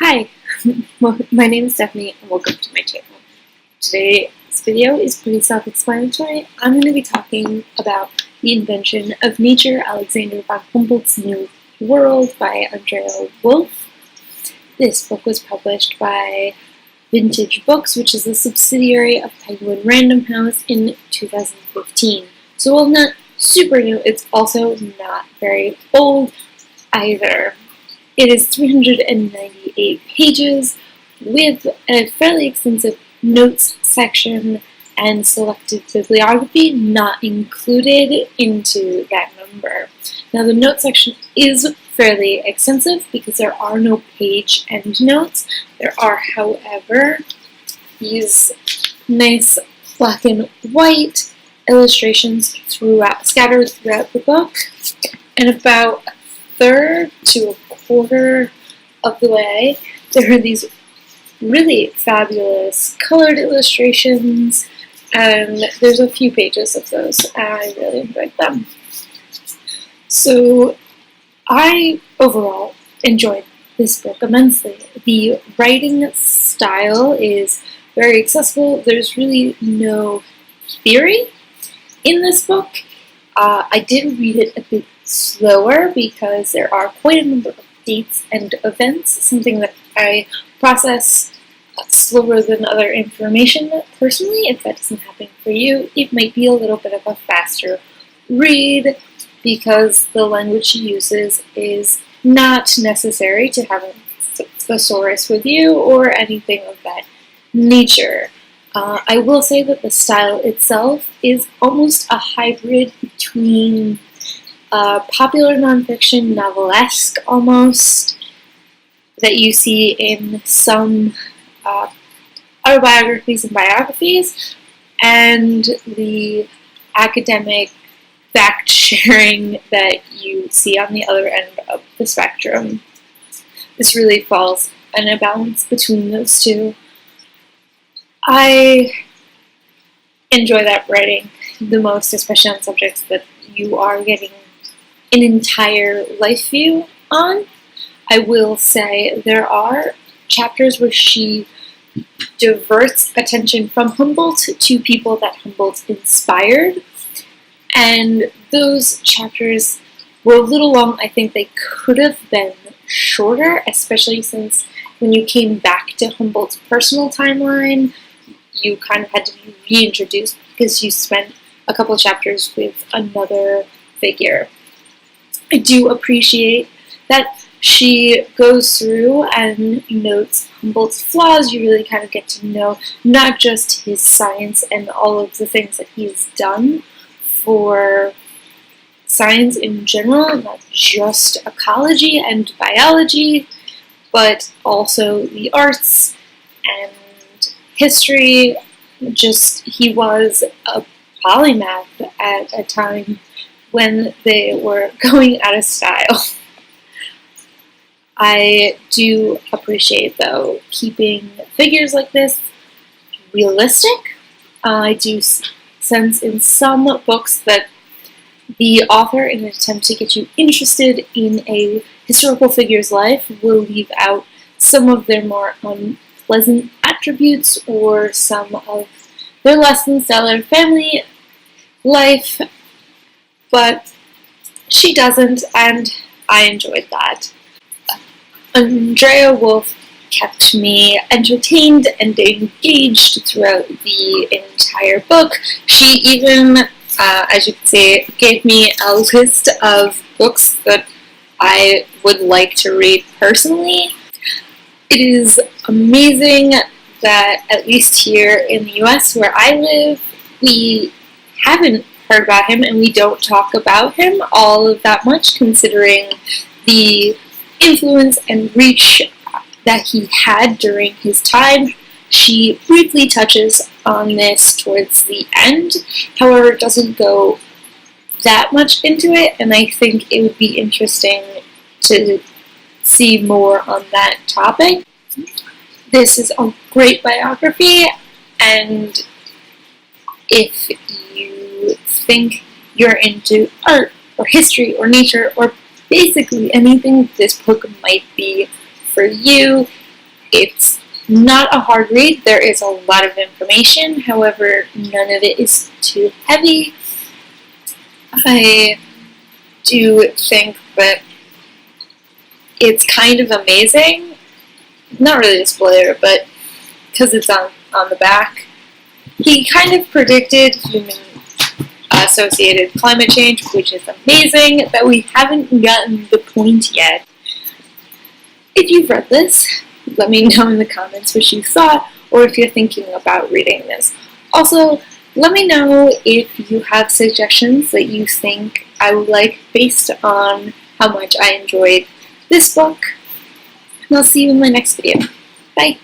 Hi, my name is Stephanie and welcome to my channel. Today's video is pretty self-explanatory. I'm going to be talking about The Invention of Nature, Alexander von Humboldt's New World by Andrea Wolf. This book was published by Vintage Books, which is a subsidiary of Penguin Random House, in 2015. So while not super new, it's also not very old either. It is 398 pages with a fairly extensive notes section and selected bibliography not included into that number. Now the notes section is fairly extensive because there are no page endnotes. There are, however, these nice black and white illustrations scattered throughout the book, and about a third to a quarter of the way there are these really fabulous colored illustrations, and there's a few pages of those, and I really enjoyed them. So I overall enjoyed this book immensely. The writing style is very accessible. There's really no theory in this book. I did read it a bit slower because there are quite a number of dates and events, something that I process slower than other information personally. If that doesn't happen for you, it might be a little bit of a faster read because the language she uses is not necessary to have a thesaurus with you or anything of that nature. I will say that the style itself is almost a hybrid between popular nonfiction, novelesque almost, that you see in some autobiographies and biographies, and the academic fact-sharing that you see on the other end of the spectrum. This really falls in a balance between those two. I enjoy that writing the most, especially on subjects that you are getting an entire life view on. I will say there are chapters where she diverts attention from Humboldt to people that Humboldt inspired, and those chapters were a little long. I think they could have been shorter, especially since when you came back to Humboldt's personal timeline, you kind of had to be reintroduced because you spent a couple chapters with another figure. I do appreciate that she goes through and notes Humboldt's flaws. You really kind of get to know not just his science and all of the things that he's done for science in general, not just ecology and biology, but also the arts and history. Just, he was a polymath at a time when they were going out of style. I do appreciate, though, keeping figures like this realistic. I do sense in some books that the author, in an attempt to get you interested in a historical figure's life, will leave out some of their more unpleasant attributes or some of their less than stellar family life, but she doesn't, and I enjoyed that. Andrea Wolf kept me entertained and engaged throughout the entire book. She even, as you can see, gave me a list of books that I would like to read personally. It is amazing that, at least here in the US where I live, we haven't heard about him and we don't talk about him all of that much, considering the influence and reach that he had during his time. She briefly touches on this towards the end, however, it doesn't go that much into it, and I think it would be interesting to see more on that topic. This is a great biography, and if you think you're into art or history or nature or basically anything, this book might be for you. It's not a hard read. There is a lot of information, however, none of it is too heavy. I do think that it's kind of amazing. Not really a spoiler, but because it's on the back. He kind of predicted human-associated climate change, which is amazing, but we haven't gotten the point yet. If you've read this, let me know in the comments what you thought, or if you're thinking about reading this. Also, let me know if you have suggestions that you think I would like based on how much I enjoyed this book. And I'll see you in my next video. Bye!